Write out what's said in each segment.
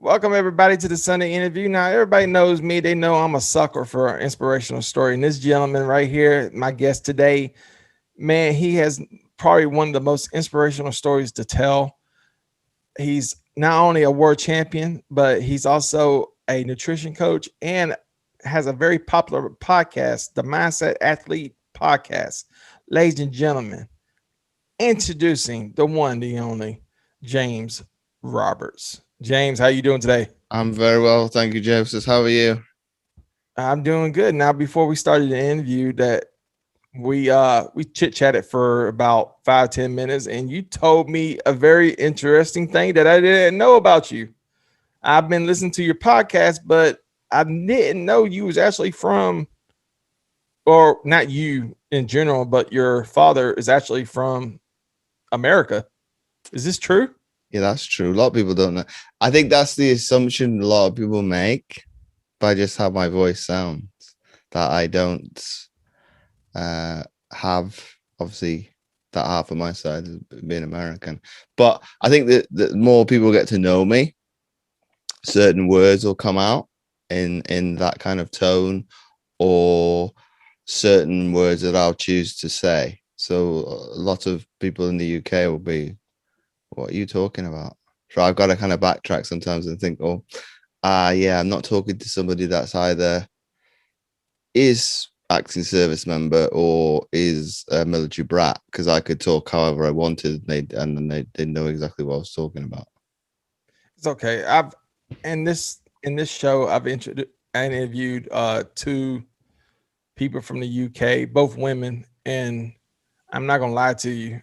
Welcome everybody to the Sunday interview. Now, everybody knows me. They know I'm a sucker for an inspirational story. And this gentleman right here, my guest today, man, he has probably one of the most inspirational stories to tell. He's not only a world champion, but he's also a nutrition coach and has a very popular podcast, the Mindset Athlete Podcast. Ladies and gentlemen, introducing the one, the only James Roberts. James, how you doing today? I'm very well, thank you, Joseph. How are you? I'm doing good. Now, before we started the interview, that we chit chatted for about 5-10 minutes, and you told me a very interesting thing that I didn't know about you. I've been listening to your podcast, but I didn't know you was actually from, or not you in general, but your father is actually from America. Is this true? Yeah, that's true. A lot of people don't know. I think that's the assumption a lot of people make by just how my voice sounds, that I don't have, obviously, that half of my side is being American. But I think that more people get to know me, certain words will come out in that kind of tone, or certain words that I'll choose to say. So a lot of people in the UK will be, what are you talking about? So I've got to kind of backtrack sometimes and think, oh, yeah, I'm not talking to somebody that's either is acting service member or is a military brat, because I could talk however I wanted, and then they didn't know exactly what I was talking about. It's okay. I've in this show I've interviewed two people from the UK, both women, and I'm not gonna lie to you,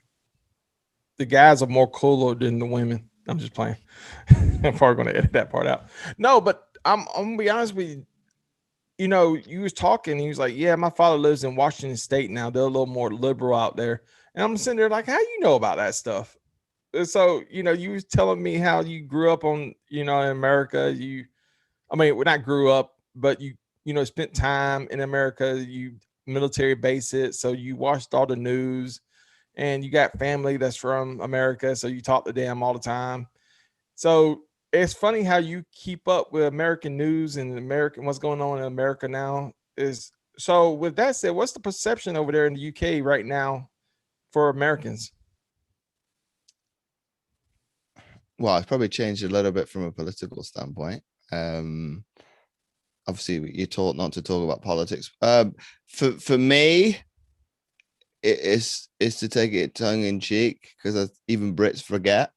the guys are more cooler than the women. I'm just playing. I'm probably gonna edit that part out. No, but I'm gonna be honest with you. You know, you was talking, he was like, yeah, my father lives in Washington State now. They're a little more liberal out there. And I'm sitting there like, how you know about that stuff? So, you know, you was telling me how you grew up on, you know, in America. I mean, well, not grew up, but you know, spent time in America, you military bases. So you watched all the news and you got family that's from America. So you talk to them all the time. So it's funny how you keep up with American news and American what's going on in America now. Is so with that said, what's the perception over there in the UK right now for Americans? Well, it's probably changed a little bit from a political standpoint. Um, Obviously, you're taught not to talk about politics. For me, it's to take it tongue in cheek, because even Brits forget,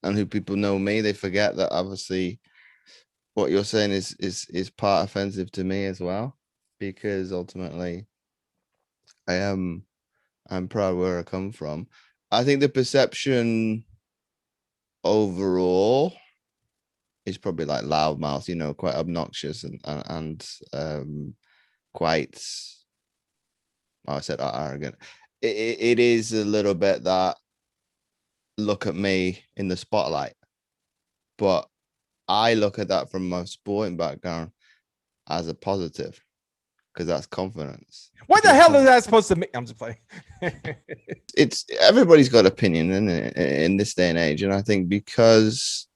and who people know me, they forget that obviously what you're saying is part offensive to me as well, because ultimately I'm proud where I come from. I think the perception overall is probably like loudmouth, quite obnoxious and quite, well, I said arrogant. It is a little bit that look at me in the spotlight, but I look at that from my sporting background as a positive, because that's confidence. What the hell is that supposed to mean? I'm just playing. It's everybody's got opinion in this day and age, and I think because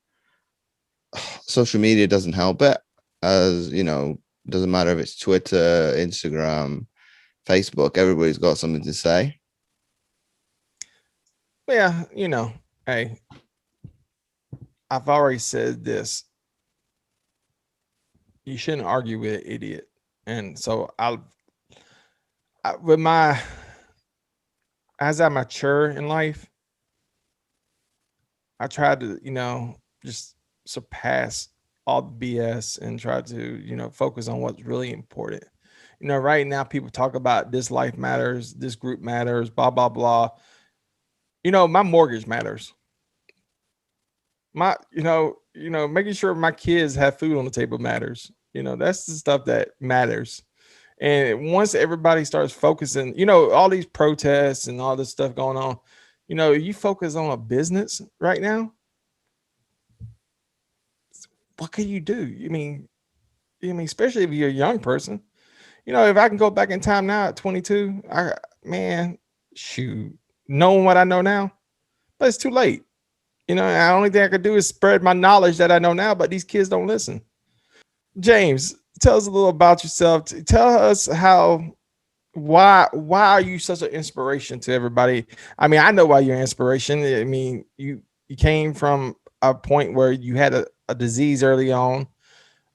social media doesn't help it, as doesn't matter if it's Twitter, Instagram, Facebook, everybody's got something to say. Yeah, hey, I've already said this. You shouldn't argue with an idiot. And so as I mature in life, I try to, just surpass all the BS and try to, focus on what's really important. Right now people talk about this life matters, this group matters, blah, blah, blah. My mortgage matters. Making sure my kids have food on the table matters. That's the stuff that matters. And once everybody starts focusing, all these protests and all this stuff going on, you focus on a business right now. What can you do? Especially if you're a young person, if I can go back in time now at 22, shoot, knowing what I know now, but it's too late. the only thing I could do is spread my knowledge that I know now, but these kids don't listen. James, tell us a little about yourself. Tell us why are you such an inspiration to everybody? I mean, I know why you're an inspiration. I mean, you came from a point where you had a disease early on.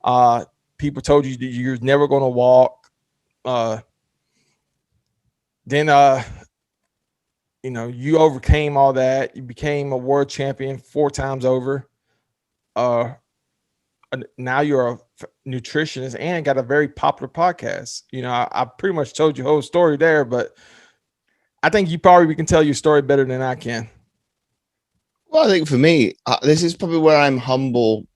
Uh, People told you that you're never going to walk. Uh, then you overcame all that. You became a world champion 4 times over. Uh, Now you're a nutritionist and got a very popular podcast. I pretty much told your whole story there, but I think you probably can tell your story better than I can. Well, I think for me, this is probably where I'm humble,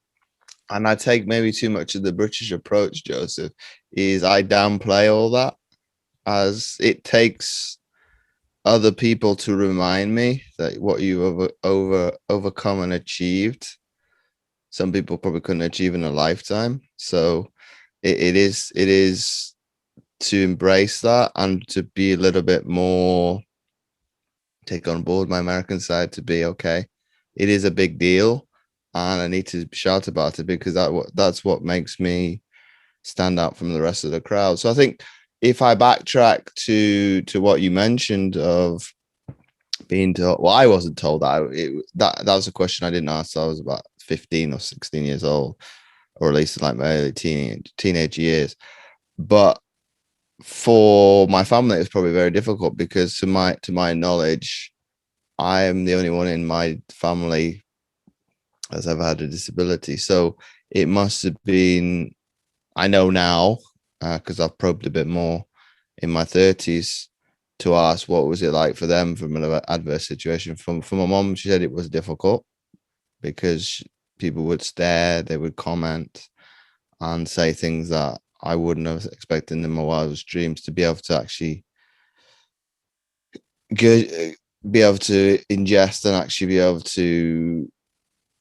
and I take maybe too much of the British approach, Joseph, is I downplay all that, as it takes other people to remind me that what you've overcome and achieved, some people probably couldn't achieve in a lifetime. So it is to embrace that and to be a little bit more, take on board my American side, to be okay. It is a big deal, and I need to shout about it because that's what makes me stand out from the rest of the crowd. So I think if I backtrack to what you mentioned of being told, well, I wasn't told that was a question I didn't ask. So I was about 15 or 16 years old, or at least in like my early teenage years. But for my family, it was probably very difficult because to my knowledge, I am the only one in my family that's ever had a disability. So it must have been, I know now, because I've probed a bit more in my 30s, to ask what was it like for them from an adverse situation. From my mom, she said it was difficult because people would stare, they would comment and say things that I wouldn't have expected in my wildest dreams, to be able to actually be able to ingest and actually be able to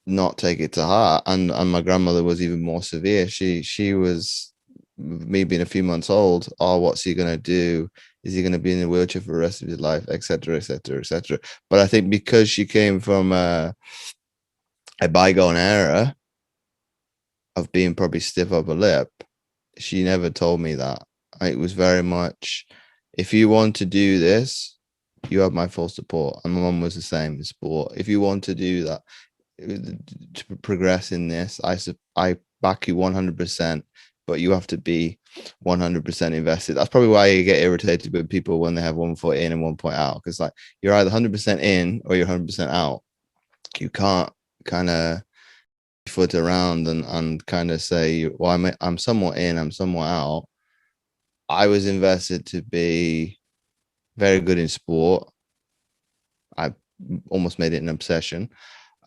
not take it to heart. And my grandmother was even more severe. She was, me being a few months old, oh, what's he going to do? Is he going to be in a wheelchair for the rest of his life, etc., etc., etc.? But I think because she came from a bygone era of being probably stiff upper lip, she never told me that. It was very much, if you want to do this, you have my full support. And my mum was the same in sport. If you want to do that, to progress in this, I back you 100%, but you have to be 100% invested. That's probably why you get irritated with people when they have 1 foot in and 1 foot out, because like you're either 100% in or you're 100% out. You can't kind of foot around and kind of say, well, I'm somewhat in, I'm somewhat out. I was invested to be very good in sport. I almost made it an obsession.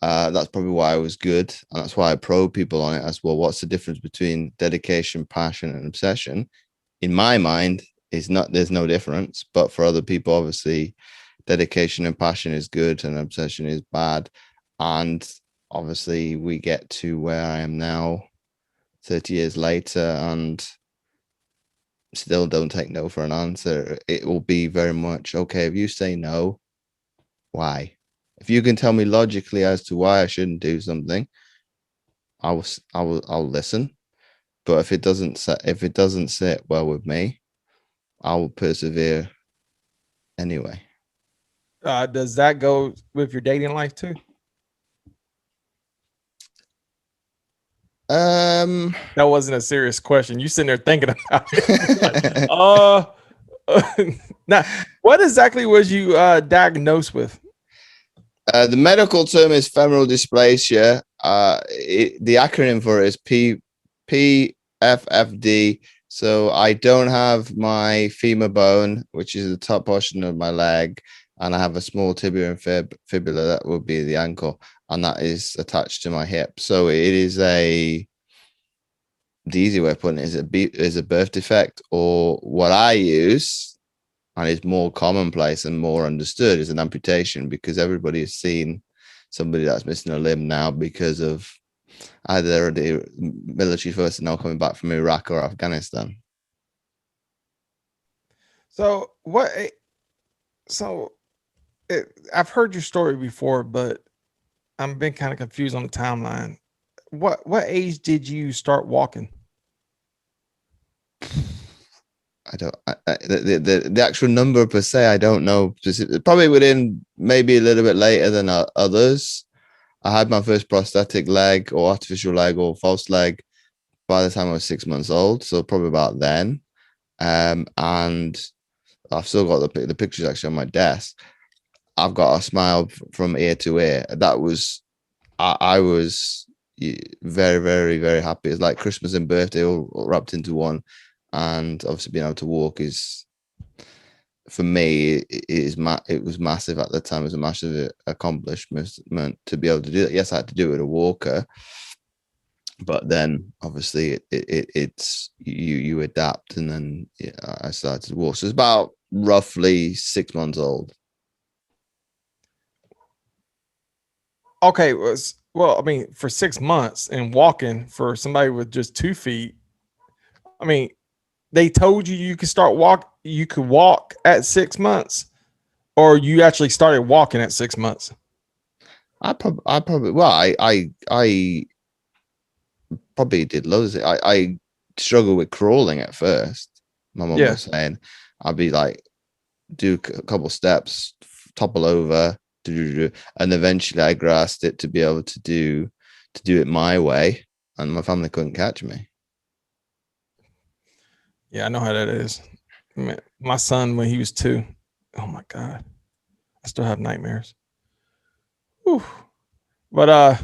That's probably why I was good. And that's why I probe people on it as well. What's the difference between dedication, passion, and obsession? In my mind, there's no difference. But for other people, obviously, dedication and passion is good and obsession is bad. And obviously, we get to where I am now, 30 years later, and still don't take no for an answer. It will be very much, okay, if you say no, why? If you can tell me logically as to why I shouldn't do something, I'll listen. But if it doesn't sit well with me, I will persevere anyway. Does that go with your dating life too? That wasn't a serious question. You sitting there thinking about it. Like, now, what exactly was you diagnosed with? The medical term is femoral dysplasia. The acronym for it is PFFD. So I don't have my femur bone, which is the top portion of my leg, and I have a small tibia and fibula, that would be the ankle, and that is attached to my hip. So it is the easy way of putting it is a birth defect, or what I use, and is more commonplace and more understood, is an amputation, because everybody has seen somebody that's missing a limb now because of either the military personnel coming back from Iraq or Afghanistan. So what? So I've heard your story before, but I'm been kind of confused on the timeline. What age did you start walking? I don't the actual number per se. I don't know. Probably within maybe a little bit later than others. I had my first prosthetic leg or artificial leg or false leg by the time I was 6 months old. So probably about then. And I've still got the pictures actually on my desk. I've got a smile from ear to ear. That was, I was very, very, very happy. It's like Christmas and birthday all wrapped into one. And obviously being able to walk is, for me, it was massive at the time. It was a massive accomplishment to be able to do that. Yes, I had to do it with a walker, but then obviously it's you adapt, and then I started to walk. So it's about roughly 6 months old. Okay, well, I mean, for 6 months and walking for somebody with just 2 feet. I mean, they told you could you could walk at 6 months, or you actually started walking at 6 months? I probably well, I probably did loads of it. I struggled with crawling at first. My mum was saying I'd be like, do a couple steps, topple over, and eventually I grasped it to be able to do it my way, and my family couldn't catch me. Yeah, I know how that is. My son, when he was 2, oh my God, I still have nightmares. Whew. But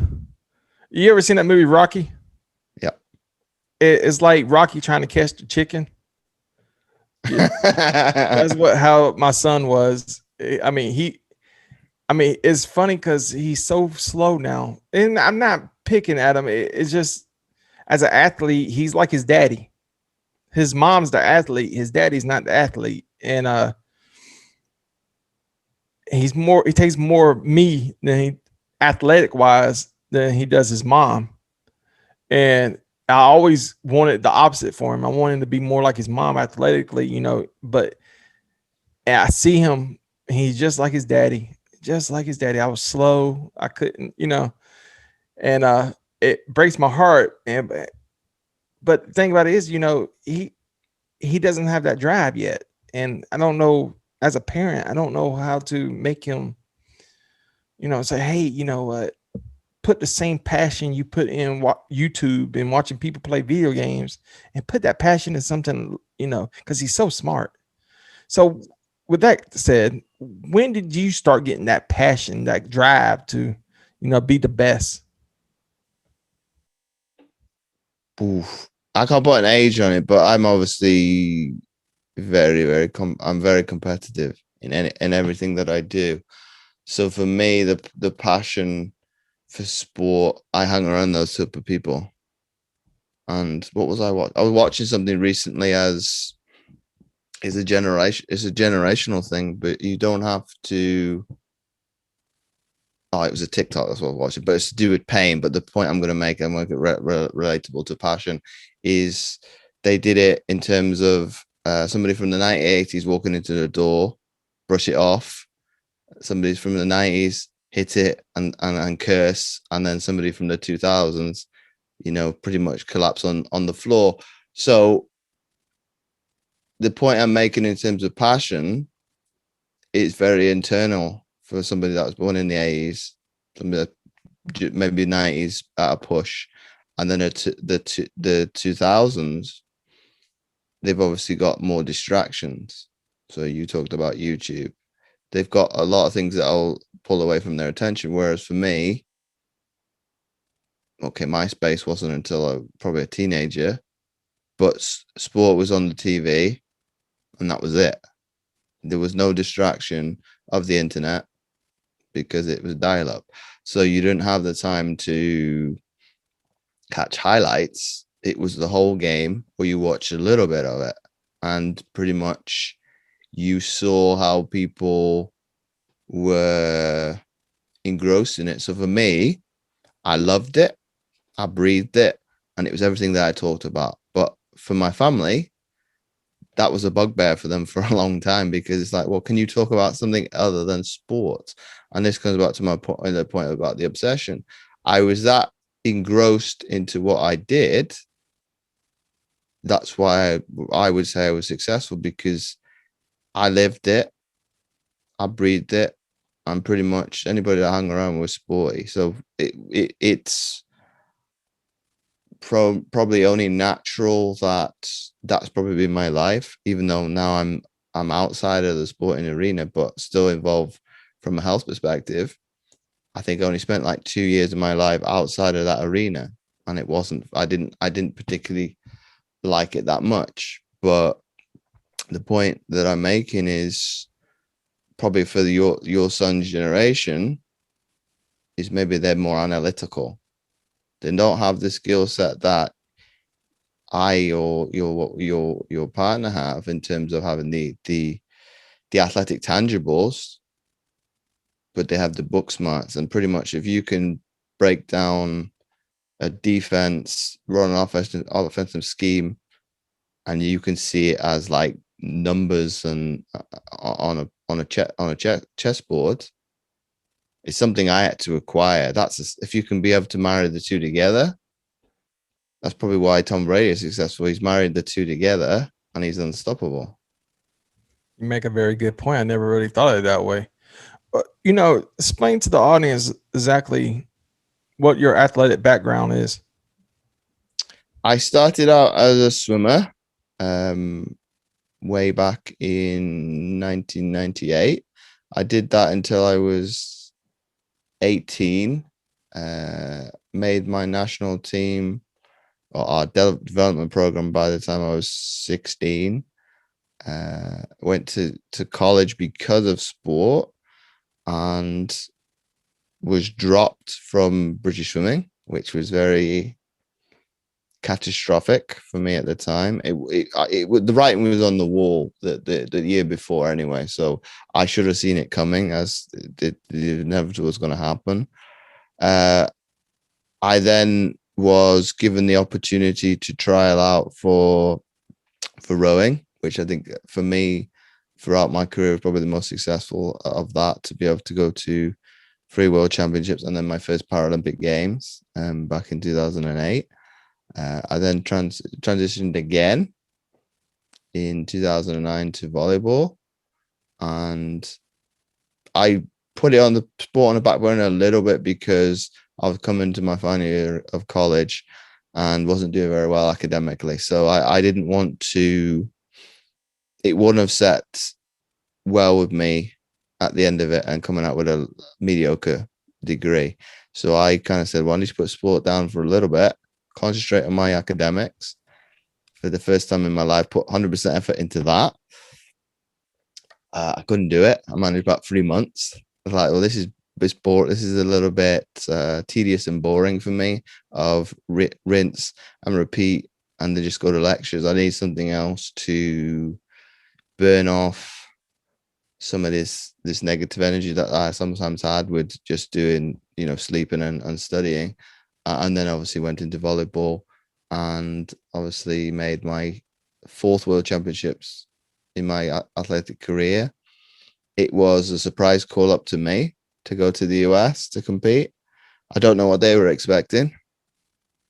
you ever seen that movie Rocky? Yeah. It's like Rocky trying to catch the chicken. Yeah. That's how my son was. I mean, it's funny because he's so slow now, and I'm not picking at him. It's just, as an athlete, he's like his daddy. His mom's the athlete. His daddy's not the athlete, and he takes more of me than athletic wise than he does his mom. And I always wanted the opposite for him. I wanted him to be more like his mom athletically, but I see him, he's just like his daddy, just like his daddy. I was slow. I couldn't, and it breaks my heart. But the thing about it is, he doesn't have that drive yet. And I don't know, as a parent, I don't know how to make him, say, hey, what? Put the same passion you put in YouTube and watching people play video games, and put that passion in something, because he's so smart. So with that said, when did you start getting that passion, that drive to, be the best? Oof. I can't put an age on it, but I'm obviously very, very I'm very competitive in everything that I do. So for me, the passion for sport, I hang around those type of people. And what was I watching? I was watching something recently. It's a generational thing, but you don't have to. Oh, it was a TikTok, that's what I was watching, but it's to do with pain. But the point I'm going to make, and make it relatable to passion, is they did it in terms of somebody from the 1980s walking into the door, brush it off. Somebody from the 90s hit it and curse, and then somebody from the 2000s, pretty much collapse on the floor. So the point I'm making in terms of passion is very internal for somebody that was born in the 80s, somebody that maybe 90s at a push, and then the 2000s, they've obviously got more distractions. So you talked about YouTube. They've got a lot of things that'll pull away from their attention. Whereas for me, okay, MySpace wasn't until probably a teenager, but sport was on the TV, and that was it. There was no distraction of the internet because it was dial-up. So you didn't have the time to catch highlights. It was the whole game, or you watch a little bit of it, and pretty much you saw how people were engrossed in it. So for me, I loved it, I breathed it, and it was everything that I talked about. But for my family, that was a bugbear for them for a long time, because it's like, well, can you talk about something other than sports? And this comes back to my point, the point about the obsession. I was that engrossed into what I did. That's why I would say I was successful, because I lived it, I breathed it, and pretty much anybody that hung around was sporty. So it's probably only natural that that's probably been my life, even though now I'm outside of the sporting arena, but still involved from a health perspective. I think I only spent like 2 years of my life outside of that arena, and it wasn't. I didn't particularly like it that much. But the point that I'm making is probably for your son's generation is maybe they're more analytical. They don't have the skill set that I or your partner have in terms of having the athletic tangibles, but they have the book smarts. And pretty much if you can break down a defense, run an offensive scheme, and you can see it as like numbers and on a chessboard, it's something I had to acquire. If you can be able to marry the two together, that's probably why Tom Brady is successful. He's married the two together and he's unstoppable. You make a very good point. I never really thought of it that way. But, explain to the audience exactly what your athletic background is. I started out as a swimmer way back in 1998. I did that until I was 18. Made my national team or our development program by the time I was 16. Went to college because of sport, and was dropped from British swimming, which was very catastrophic for me at the time. The writing was on the wall the year before anyway, so I should have seen it coming, as the inevitable was going to happen. I then was given the opportunity to trial out for rowing, which I think for me throughout my career was probably the most successful of that, to be able to go to 3 World Championships and then my first Paralympic Games back in 2008. I then transitioned again in 2009 to volleyball, and I put it on the sport on the back burner a little bit because I was coming to my final year of college and wasn't doing very well academically. So I didn't want to, it wouldn't have set well with me at the end of it and coming out with a mediocre degree. So I kind of said, well, I need to put sport down for a little bit, concentrate on my academics. For the first time in my life, put 100% effort into that. I couldn't do it. I managed about 3 months. I was like, well, this is a little bit tedious and boring for me, of rinse and repeat and then just go to lectures. I need something else to burn off some of this negative energy that I sometimes had with just doing, sleeping and studying. And then obviously went into volleyball and obviously made my 4th World Championships in my athletic career. It was a surprise call up to me to go to the US to compete. I don't know what they were expecting.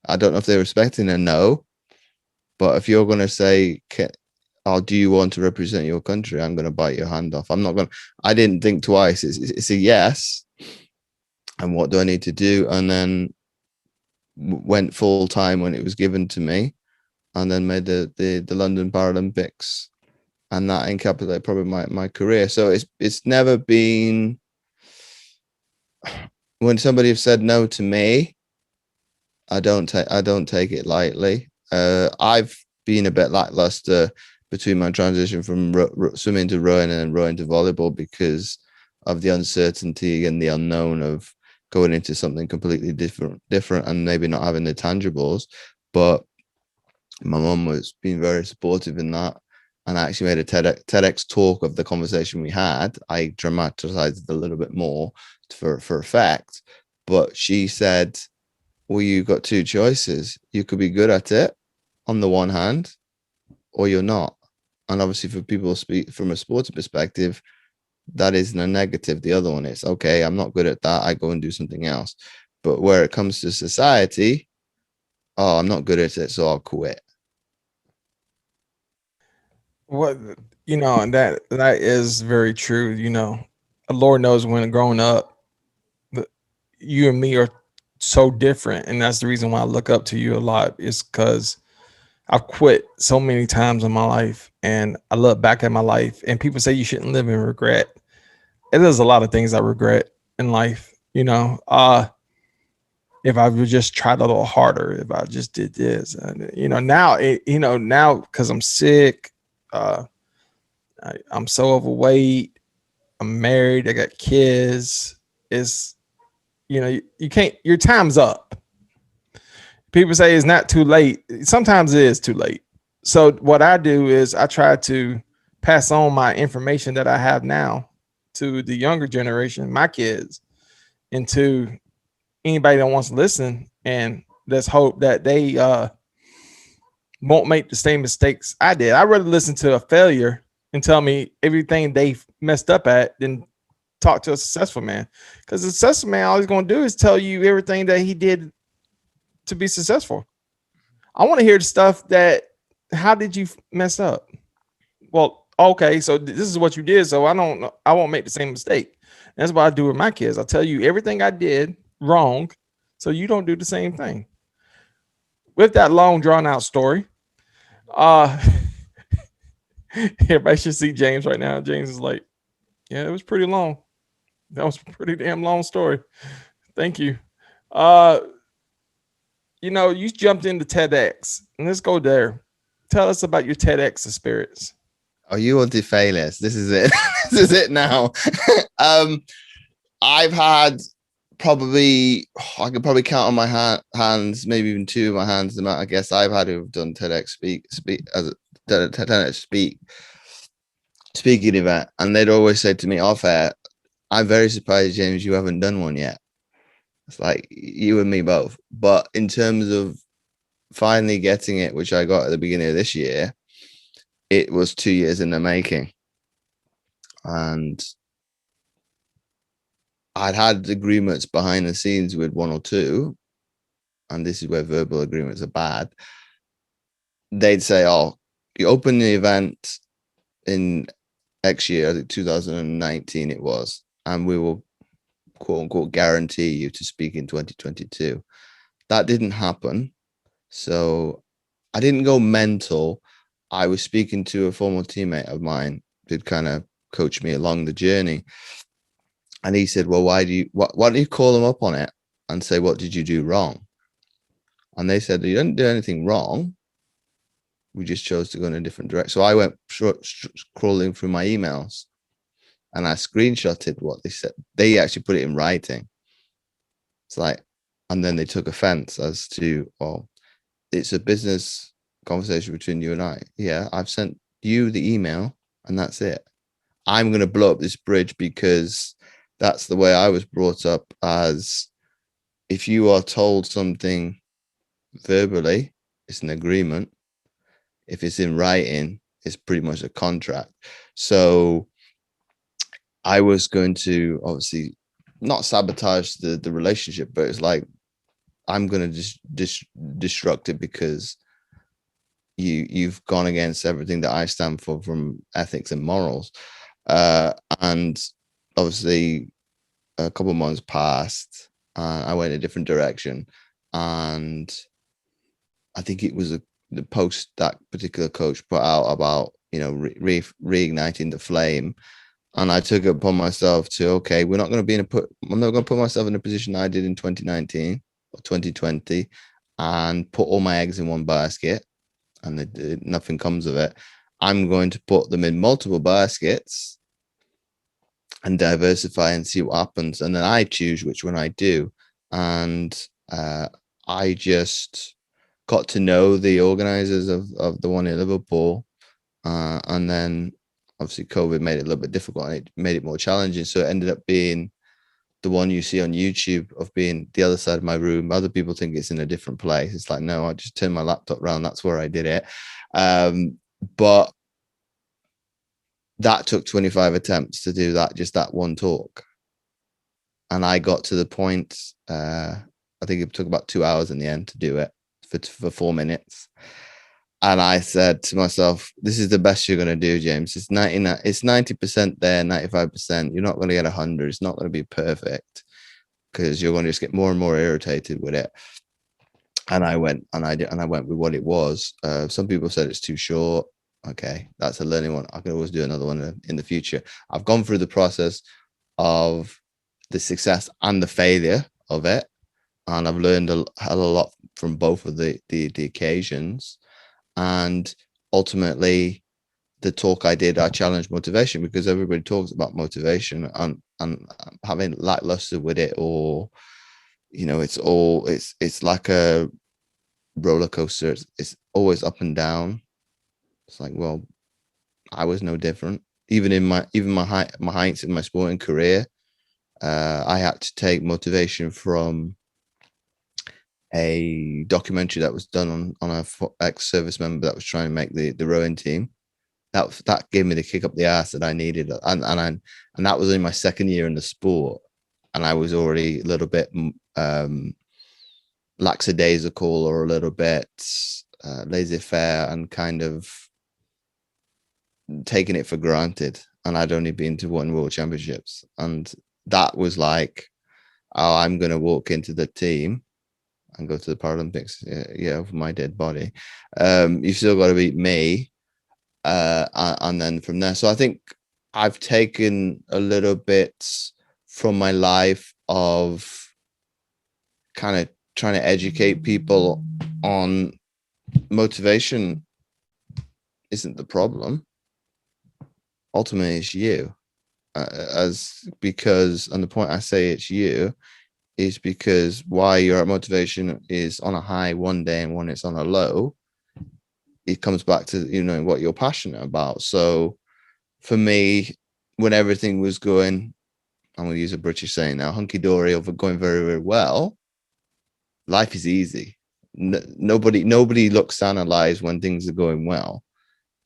I don't know if they were expecting a no, but if you're going to say, oh, do you want to represent your country? I'm going to bite your hand off. I didn't think twice. It's a yes. And what do I need to do? And then went full time when it was given to me, and then made the London Paralympics, and that encapsulated probably my career. So it's never been, when somebody has said no to me, I don't take it lightly. I've been a bit lackluster between my transition from swimming to rowing and then rowing to volleyball because of the uncertainty and the unknown of going into something completely different and maybe not having the tangibles. But my mum was being very supportive in that. And I actually made a TEDx talk of the conversation we had. I dramatized it a little bit more for effect. But she said, well, you've got 2 choices. You could be good at it on the one hand, or you're not. And obviously for people speak from a sports perspective, that isn't a negative. The other one is, okay, I'm not good at that, I go and do something else. But where it comes to society, oh, I'm not good at it, so I'll quit. What, and that is very true. Lord knows when growing up, the, you and me are so different, and that's the reason why I look up to you a lot. Is because I've quit so many times in my life, and I look back at my life, and people say you shouldn't live in regret. And there's a lot of things I regret in life. If I would just tried a little harder, if I just did this, and now because I'm sick, uh, I'm so overweight. I'm married. I got kids. It's you can't. Your time's up. People say it's not too late. Sometimes it is too late. So what I do is I try to pass on my information that I have now to the younger generation, my kids, and to anybody that wants to listen. And let's hope that they won't make the same mistakes I did. I'd rather listen to a failure and tell me everything they messed up at than talk to a successful man. Because a successful man, all he's going to do is tell you everything that he did to be successful. I want to hear the stuff that, how did you mess up? Well, okay, so this is what you did, so I won't make the same mistake. And that's what I do with my kids. I tell you everything I did wrong, so you don't do the same thing. With that long drawn out story, uh everybody should see James right now. James is like, yeah, it was pretty long. That was a pretty damn long story. Thank you. Uh you jumped into TEDx, and let's go there. Tell us about your TEDx experience. Oh, you wanted failures. This is it. This is it now. I've had probably, I could probably count on my hands, maybe even two of my hands, the amount I guess I've had who've done TEDx speaking event, and they'd always say to me off air, I'm very surprised, James, you haven't done one yet. It's like you and me both. But in terms of finally getting it, which I got at the beginning of this year, it was 2 years in the making. And I'd had agreements behind the scenes with one or two, and this is where verbal agreements are bad. They'd say, oh, you open the event in X year, I think 2019 it was, and we will quote unquote guarantee you to speak in 2022. That didn't happen. So I didn't go mental. I was speaking to a former teammate of mine who'd kind of coach me along the journey. And he said, well, why don't you call them up on it and say, what did you do wrong? And they said, you didn't do anything wrong. We just chose to go in a different direction. So I went scrolling through my emails and I screenshotted what they said. They actually put it in writing. It's like, and then they took offense as to, well, it's a business conversation between you and I. Yeah, I've sent you the email and that's it. I'm going to blow up this bridge because that's the way I was brought up, as if you are told something verbally, it's an agreement. If it's in writing, it's pretty much a contract. So I was going to obviously not sabotage the relationship, but it's like, I'm going to just destruct it because you've gone against everything that I stand for from ethics and morals. And obviously a couple of months passed and I went a different direction. And I think it was the post that particular coach put out about, reigniting the flame. And I took it upon myself to, okay, I'm not going to put myself in a position I did in 2019 or 2020 and put all my eggs in one basket and nothing comes of it. I'm going to put them in multiple baskets and diversify and see what happens. And then I choose which one I do. And I just got to know the organizers of the one in Liverpool. And then obviously COVID made it a little bit difficult and it made it more challenging. So it ended up being the one you see on YouTube of being the other side of my room. Other people think it's in a different place. It's like, no, I just turned my laptop around. That's where I did it. But that took 25 attempts to do that, just that one talk. And I got to the point, I think it took about 2 hours in the end to do it for 4 minutes. And I said to myself, this is the best you're going to do, James. It's 90% there, 95%. You're not going to get 100. It's not going to be perfect because you're going to just get more and more irritated with it. And I went with what it was. Some people said it's too short. Okay, that's a learning one. I can always do another one in the future. I've gone through the process of the success and the failure of it, and I've learned a lot from both of the occasions. And ultimately, the talk I did, I challenged motivation, because everybody talks about motivation and having lackluster with it, or it's like a roller coaster. It's always up and down. It's like, well, I was no different. Even in my heights in my sporting career, I had to take motivation from a documentary that was done on a ex-service member that was trying to make the rowing team. That gave me the kick up the ass that I needed, and that was in my second year in the sport, and I was already a little bit lackadaisical, or a little bit laissez-faire, and kind of taking it for granted. And I'd only been to one World Championships, and that was like, oh, I'm going to walk into the team and go to the Paralympics, with my dead body. You've still got to beat me. And then from there. So I think I've taken a little bit from my life of kind of trying to educate people on motivation isn't the problem. Ultimately, it's you. And the point I say it's you is because why your motivation is on a high one day and when it's on a low, it comes back to what you're passionate about. So for me, when everything was going, I'm going to use a British saying now, hunky-dory, or going very, very well, life is easy. Nobody looks to analyze when things are going well.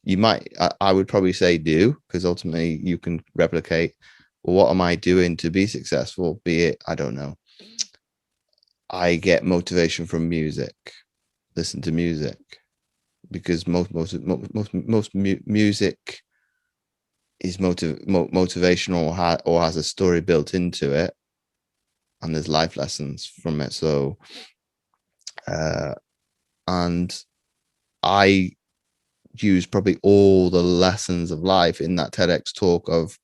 You might, I would probably say do, because ultimately you can replicate, well, what am I doing to be successful? Be it, I don't know, I get motivation from music, listen to music, because most music is motivational, or has a story built into it, and there's life lessons from it. So and I use probably all the lessons of life in that TEDx talk. Of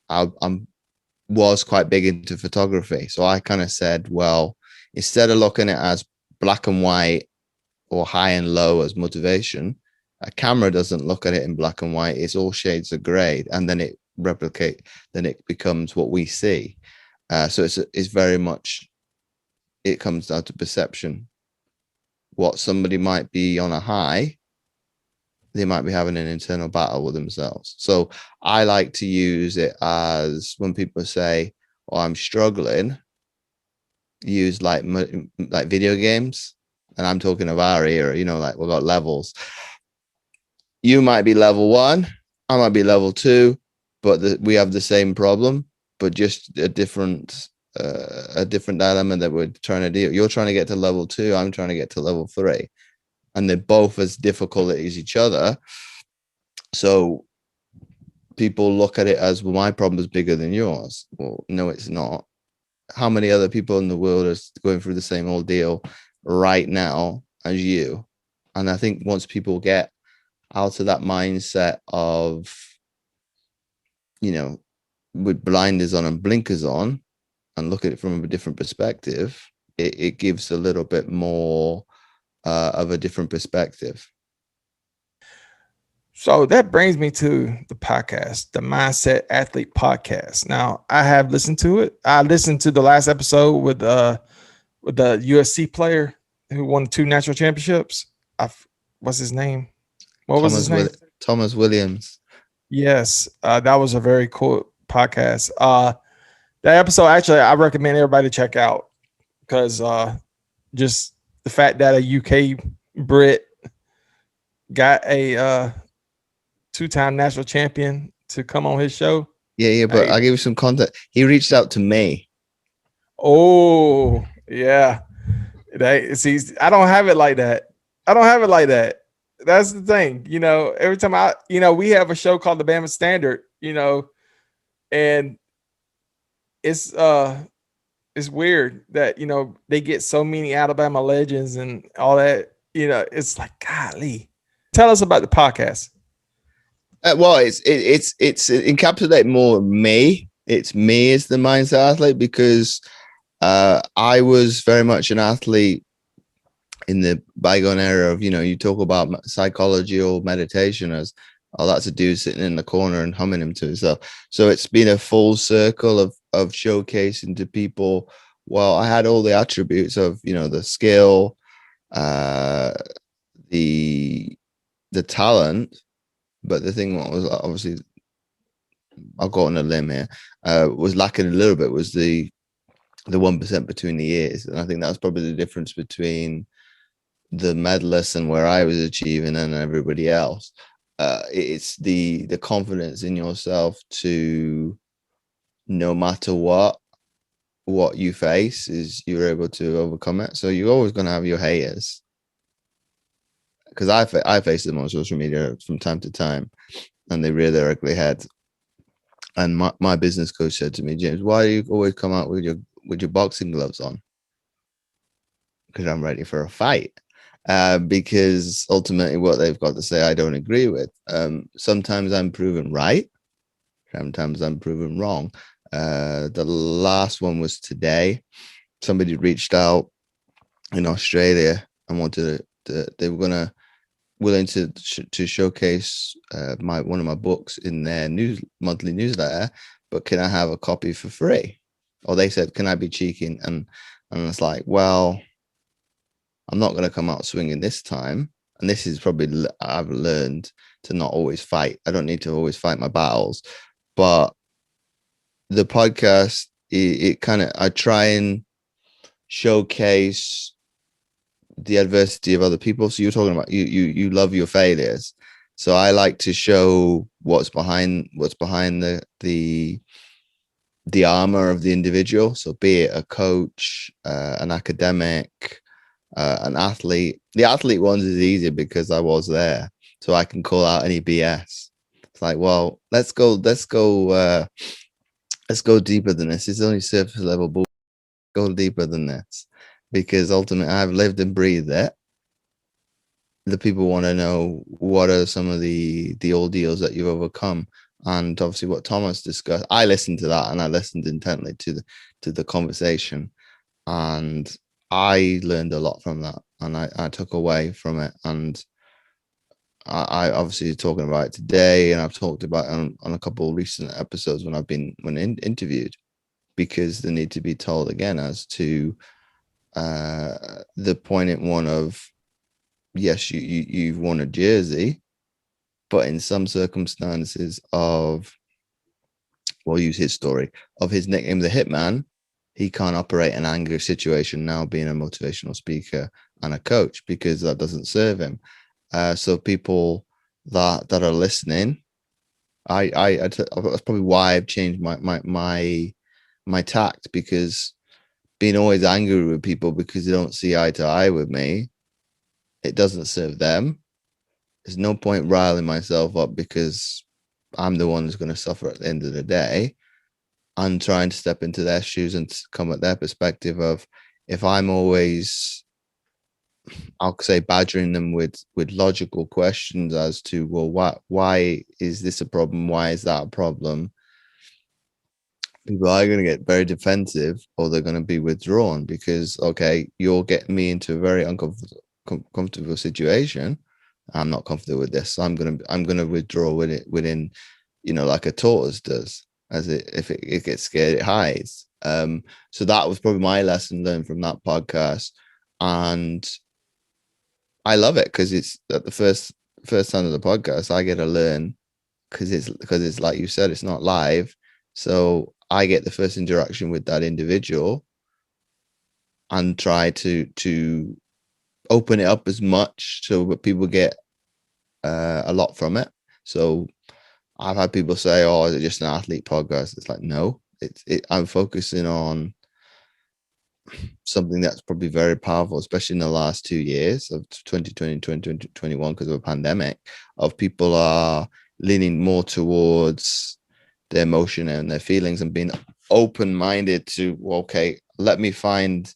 I was quite big into photography, so I kind of said, well, instead of looking at it as black and white or high and low as motivation, a camera doesn't look at it in black and white. It's all shades of gray, and then it becomes what we see. So it's very much, it comes down to perception. What somebody might be on a high, they might be having an internal battle with themselves. So I like to use it as, when people say, oh, I'm struggling, use like video games. And I'm talking of our era, like we've got levels. You might be level 1, I might be level 2, but we have the same problem, but just a different dilemma that we're trying to deal. You're trying to get to level 2, I'm trying to get to level 3, and they're both as difficult as each other. So people look at it as, well, my problem is bigger than yours. Well, no, it's not. How many other people in the world are going through the same ordeal right now as you? And I think once people get out of that mindset of, with blinders on and blinkers on, and look at it from a different perspective, it gives a little bit more of a different perspective. So that brings me to the podcast, the Mindset Athlete Podcast. Now, I have listened to it. I listened to the last episode with the USC player who won 2 national championships. What's his name? What was his name? Thomas Williams. Yes, that was a very cool podcast. That episode, actually, I recommend everybody to check out, because just the fact that a UK Brit got a 2-time national champion to come on his show? Yeah, but I'll give you some context. He reached out to me. Oh, yeah. See, I don't have it like that. I don't have it like that. That's the thing. Every time we have a show called the Bama Standard, and it's weird that, they get so many Alabama legends and all that. It's like, golly. Tell us about the podcast. Well, it's encapsulate more me. It's me as the mindset athlete, because I was very much an athlete in the bygone era of, you talk about psychology or meditation as, oh, that's a dude sitting in the corner and humming him to himself. So it's been a full circle of showcasing to people, well, I had all the attributes of, the skill, the talent, but the thing was, obviously, I'll go on a limb here, was lacking a little bit was the 1% between the ears. And I think that's probably the difference between the medalists and where I was achieving and everybody else. It's the confidence in yourself to, no matter what you face, is you're able to overcome it. So you're always going to have your haters, because I face them on social media from time to time, and they rear their ugly head. And my business coach said to me, James, why do you always come out with your boxing gloves on? Because I'm ready for a fight. Because ultimately what they've got to say I don't agree with. Sometimes I'm proven right, sometimes I'm proven wrong. The last one was today. Somebody reached out in Australia and wanted they were willing to showcase one of my books in their monthly newsletter, but can I have a copy for free? Or they said, can I be cheeky? And it's like, well, I'm not going to come out swinging this time. And this is probably, I've learned to not always fight. I don't need to always fight my battles. But the podcast, it kind of, I try and showcase the adversity of other people. So you're talking about, you love your failures. So I like to show what's behind the armor of the individual. So be it a coach, an academic, an athlete. The athlete ones is easier because I was there, so I can call out any BS. It's like, well, let's go deeper than this. It's only surface level, but go deeper than this, because ultimately I've lived and breathed it. The people want to know what are some of the ordeals that you've overcome, and obviously what Thomas discussed. I listened to that, and I listened intently to the conversation, and I learned a lot from that, and I took away from it. And I obviously talking about it today, and I've talked about it on a couple of recent episodes when interviewed, because they need to be told again as to the poignant one of, yes, you've won a jersey, but in some circumstances of, we'll use his story of his nickname, the Hitman. He can't operate an angry situation now, being a motivational speaker and a coach, because that doesn't serve him. So people that are listening, that's probably why I've changed my tact, because being always angry with people because they don't see eye to eye with me, it doesn't serve them. There's no point riling myself up because I'm the one who's going to suffer at the end of the day. And trying to step into their shoes and come at their perspective of, if I'm always, I'll say, badgering them with logical questions as to, well, why is this a problem? Why is that a problem? People are going to get very defensive, or they're going to be withdrawn, because, okay, you're getting me into a very uncomfortable situation. I'm not comfortable with this, so I'm going to withdraw within, like a tortoise does. If it gets scared, it hides. So that was probably my lesson learned from that podcast, and I love it because it's at the first time of the podcast I get to learn, because it's like you said, it's not live, so I get the first interaction with that individual and try to open it up as much so that people get a lot from it. So I've had people say, "Oh, is it just an athlete podcast?" It's like, no, I'm focusing on something that's probably very powerful, especially in the last 2 years of 2020 and 2021 because of a pandemic, of people are leaning more towards their emotion and their feelings and being open-minded to, well, okay, let me find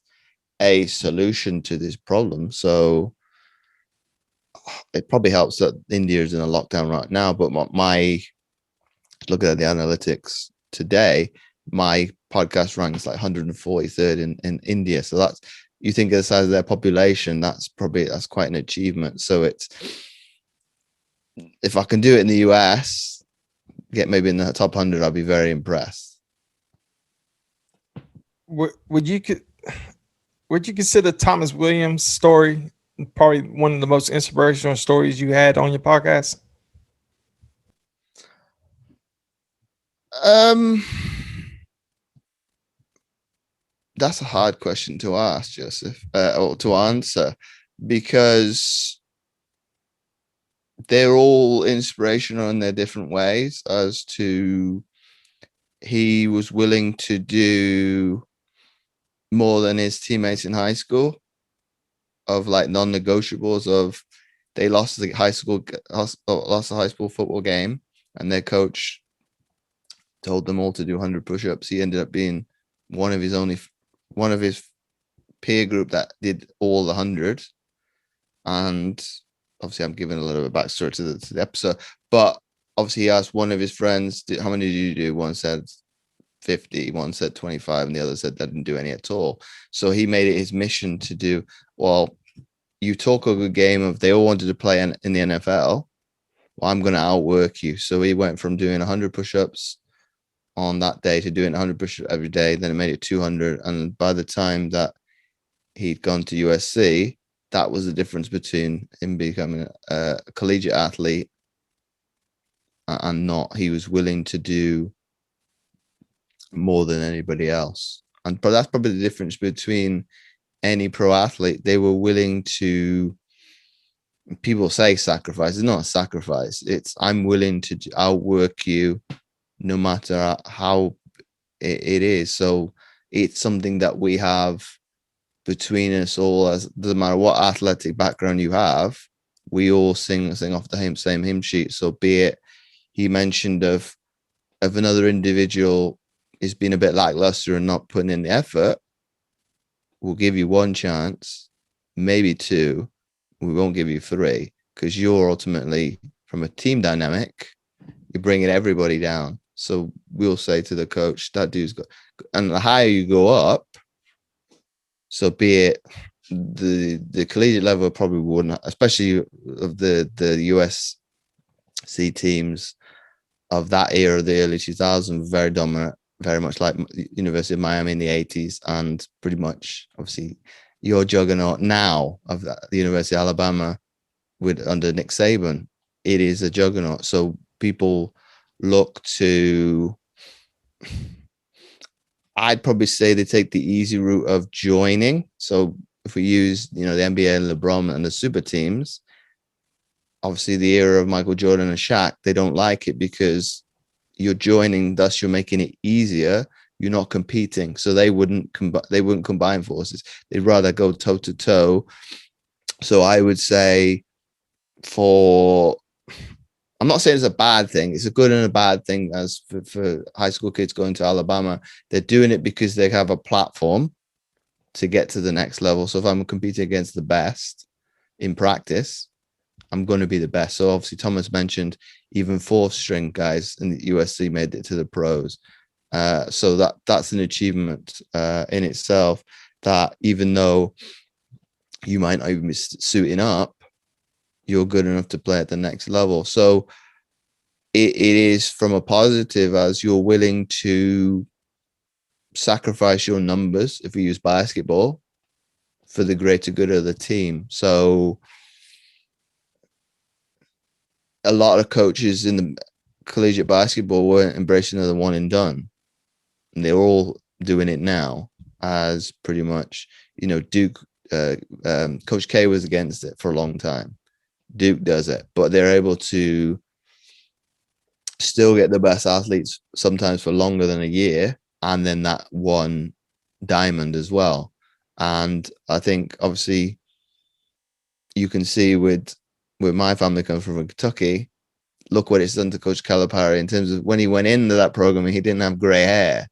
a solution to this problem. So it probably helps that India is in a lockdown right now, but my looking at the analytics today, my podcast ranks like 143rd in India. So that's, you think of the size of their population, that's quite an achievement. So it's, if I can do it in the US, get maybe in the top 100, I'll be very impressed. Would you consider Thomas Williams' story probably one of the most inspirational stories you had on your podcast? That's a hard question to ask, Joseph, or to answer, because they're all inspirational in their different ways. As to, he was willing to do more than his teammates in high school, of like non-negotiables. Of, they lost the high school football game, and their coach told them all to do 100 push-ups. He ended up being one of his peer group that did all the 100. And obviously I'm giving a little bit of backstory to the episode, but obviously he asked one of his friends, how many did you do? One said 50, one said 25, and the other said they didn't do any at all. So he made it his mission to do, well, you talk a good game of, they all wanted to play in the NFL. Well, I'm going to outwork you. So he went from doing 100 push-ups on that day to doing 100 push-ups every day. Then it made it 200. And by the time that he'd gone to USC, that was the difference between him becoming a collegiate athlete and not. He was willing to do more than anybody else. But that's probably the difference between any pro athlete. They were willing to, people say sacrifice. It's not a sacrifice. It's, I'm willing to outwork you no matter how it is. So it's something that we have between us all, as doesn't matter what athletic background you have, we all sing off the same hymn sheet. So be it, he mentioned of another individual is being a bit lackluster and not putting in the effort, we'll give you one chance, maybe two, we won't give you three, because you're ultimately, from a team dynamic, you're bringing everybody down. So we'll say to the coach, that dude's got, and the higher you go up, so be it the collegiate level probably wouldn't, especially of the USC teams of that era, the early 2000s, very dominant, very much like University of Miami in the 80s, and pretty much obviously your juggernaut now of the University of Alabama with under Nick Saban. It is a juggernaut. So people look to, I'd probably say they take the easy route of joining. So if we use, the NBA and LeBron and the super teams, obviously the era of Michael Jordan and Shaq, they don't like it because you're joining, thus you're making it easier. You're not competing. So they wouldn't combine forces. They'd rather go toe to toe. So I would say, I'm not saying it's a bad thing. It's a good and a bad thing. As for high school kids going to Alabama, they're doing it because they have a platform to get to the next level. So if I'm competing against the best in practice, I'm going to be the best. So obviously Thomas mentioned even fourth string guys in the USC made it to the pros. So that's an achievement in itself, that even though you might not even be suiting up, you're good enough to play at the next level. So it is from a positive, as you're willing to sacrifice your numbers, if we use basketball, for the greater good of the team. So a lot of coaches in the collegiate basketball weren't embracing the one and done, and they're all doing it now, as pretty much, Duke, Coach K was against it for a long time. Duke does it, but they're able to still get the best athletes sometimes for longer than a year, and then that one diamond as well. And I think obviously you can see with my family coming from Kentucky, look what it's done to Coach Calipari in terms of when he went into that program, he didn't have gray hair.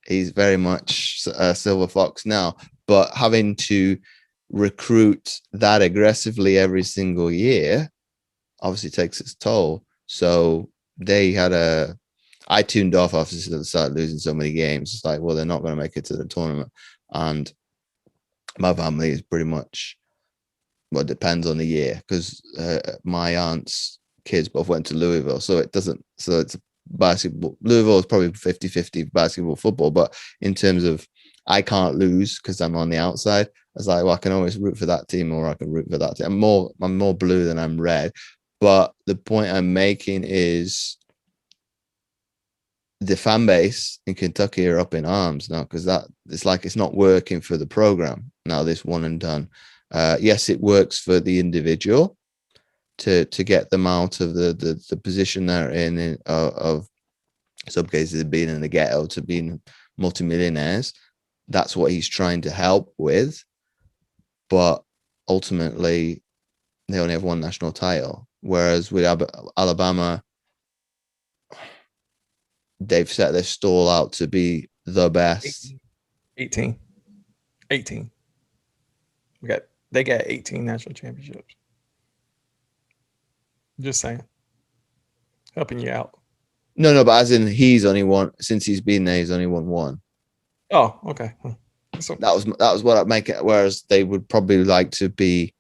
He's very much a silver fox now, but having to recruit that aggressively every single year obviously takes its toll. So they had I tuned off after they started losing so many games. It's like, well, they're not going to make it to the tournament. And my family is pretty much, well, it depends on the year, because my aunt's kids both went to Louisville. So it's basketball. Louisville is probably 50-50 basketball, football. But in terms of, I can't lose because I'm on the outside. I was like, well, I can always root for that team, or I can root for that team. I'm more blue than I'm red. But the point I'm making is the fan base in Kentucky are up in arms now, because it's not working for the program now, this one and done. Yes, it works for the individual to get them out of the position they're in of some cases of being in the ghetto to being multimillionaires. That's what he's trying to help with. But ultimately, they only have one national title. Whereas with Alabama, they've set their stall out to be the best. 18. They got 18 national championships. Just saying. Helping you out. No, but as in he's only won, since he's been there, he's only won one. Oh, okay. So, that was what I'd make it. Whereas they would probably like to be.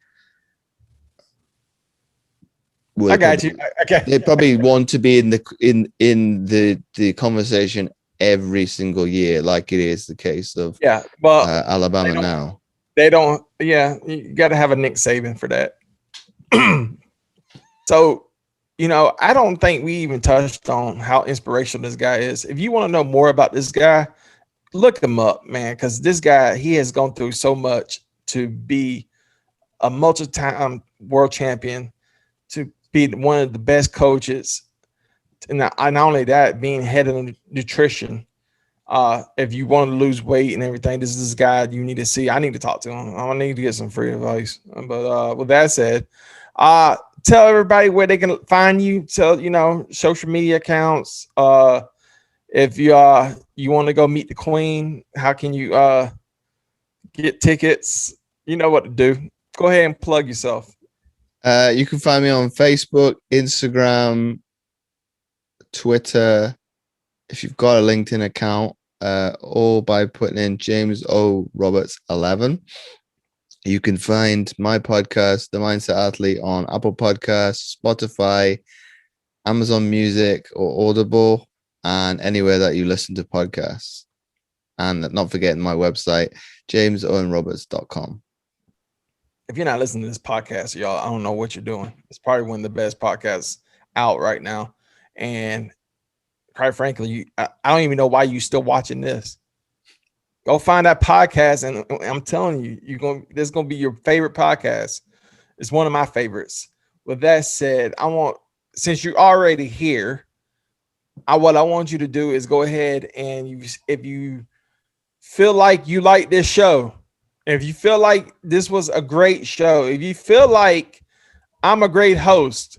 I got you. Okay. They probably want to be in the conversation every single year, like it is the case of Alabama now. They don't. Yeah, you got to have a Nick Saban for that. So, I don't think we even touched on how inspirational this guy is. If you want to know more about this guy, look him up, man, because this guy, he has gone through so much to be a multi-time world champion, to be one of the best coaches, and not only that, being head of nutrition. If you want to lose weight and everything, this is this guy you need to see. I need to talk to him. I need to get some free advice. But with that said, tell everybody where they can find you. Tell social media accounts. If you want to go meet the Queen, how can you get tickets? You know what to do. Go ahead and plug yourself. You can find me on Facebook, Instagram, Twitter. If you've got a LinkedIn account, or by putting in James O. Roberts 11. You can find my podcast, The Mindset Athlete, on Apple Podcasts, Spotify, Amazon Music, or Audible, and anywhere that you listen to podcasts. And not forgetting my website, jamesowenroberts.com. If you're not listening to this podcast, y'all, I don't know what you're doing. It's probably one of the best podcasts out right now. And quite frankly, I don't even know why you still watching this. Go find that podcast, and I'm telling you, this is gonna be your favorite podcast. It's one of my favorites. With that said, since you're already here, what I want you to do is go ahead and if you feel like you like this show, if you feel like this was a great show, if you feel like I'm a great host,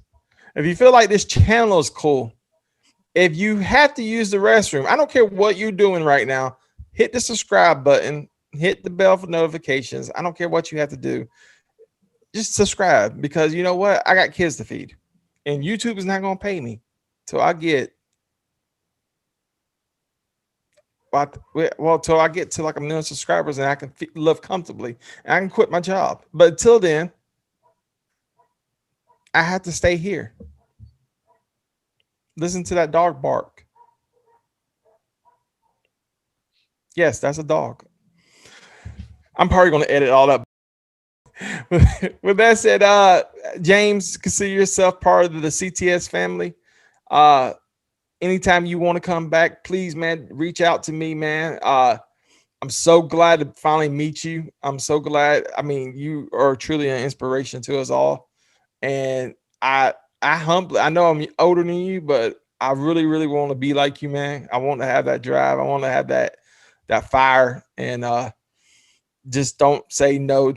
if you feel like this channel is cool, if you have to use the restroom, I don't care what you're doing right now, hit the subscribe button, hit the bell for notifications. I don't care what you have to do. Just subscribe, because you know what? I got kids to feed, and YouTube is not going to pay me till I get till I get to like 1 million subscribers, and I can live comfortably, and I can quit my job. But until then, I have to stay here. Listen to that dog bark. Yes, that's a dog. I'm probably going to edit all that. With that said, James, consider yourself part of the CTS family. Anytime you want to come back, please, man, reach out to me, man. I'm so glad to finally meet you. I'm so glad. I mean, you are truly an inspiration to us all. And I know I'm older than you, but I really, really want to be like you, man. I want to have that drive. I want to have that fire, and just don't say no.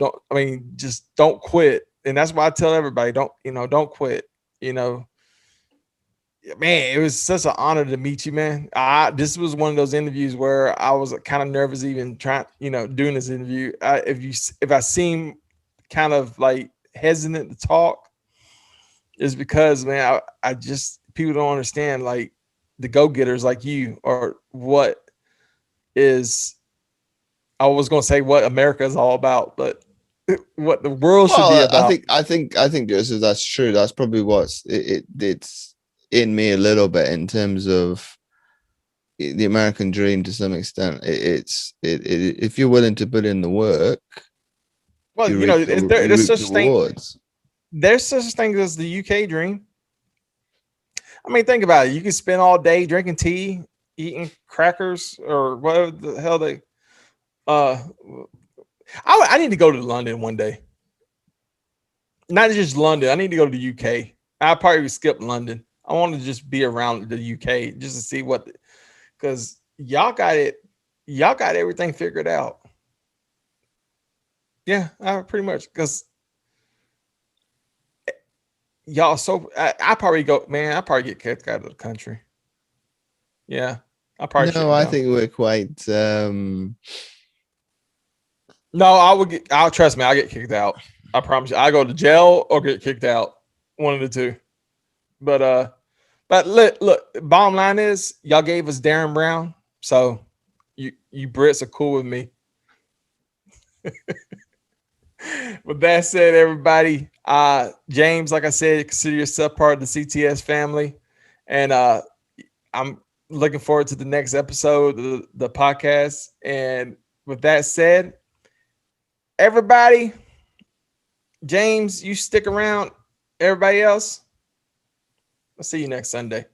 Just don't quit. And that's why I tell everybody, don't quit. You know, man, it was such an honor to meet you, man. This was one of those interviews where I was kind of nervous even trying, doing this interview. If I seem kind of like hesitant to talk, is because, man, I just, people don't understand, like, the go-getters like you, or what is, I was going to say what America is all about, but what the world should be about. I think Joseph, that's true. That's probably it's in me a little bit, in terms of the American dream to some extent. If you're willing to put in the work, Well, you reap there's such the thing. rewards. There's such thing as the UK dream. I mean, think about it. You can spend all day drinking tea, eating crackers, or whatever the hell they. I need to go to London one day. Not just London. I need to go to the UK. I probably skip London. I want to just be around the UK just to see because y'all got it. Y'all got everything figured out. Yeah, pretty much, because y'all I probably go, man. I probably get kicked out of the country. Yeah, I probably No, I think we're quite. No, I would get. I'll trust me. I'll get kicked out. I promise you. I go to jail or get kicked out. One of the two. But look. Bottom line is, y'all gave us Darren Brown, so you Brits are cool with me. With that said, everybody, James, like I said, consider yourself part of the CTS family, and I'm looking forward to the next episode of the podcast. And with that said, everybody, James, you stick around. Everybody else, I'll see you next Sunday.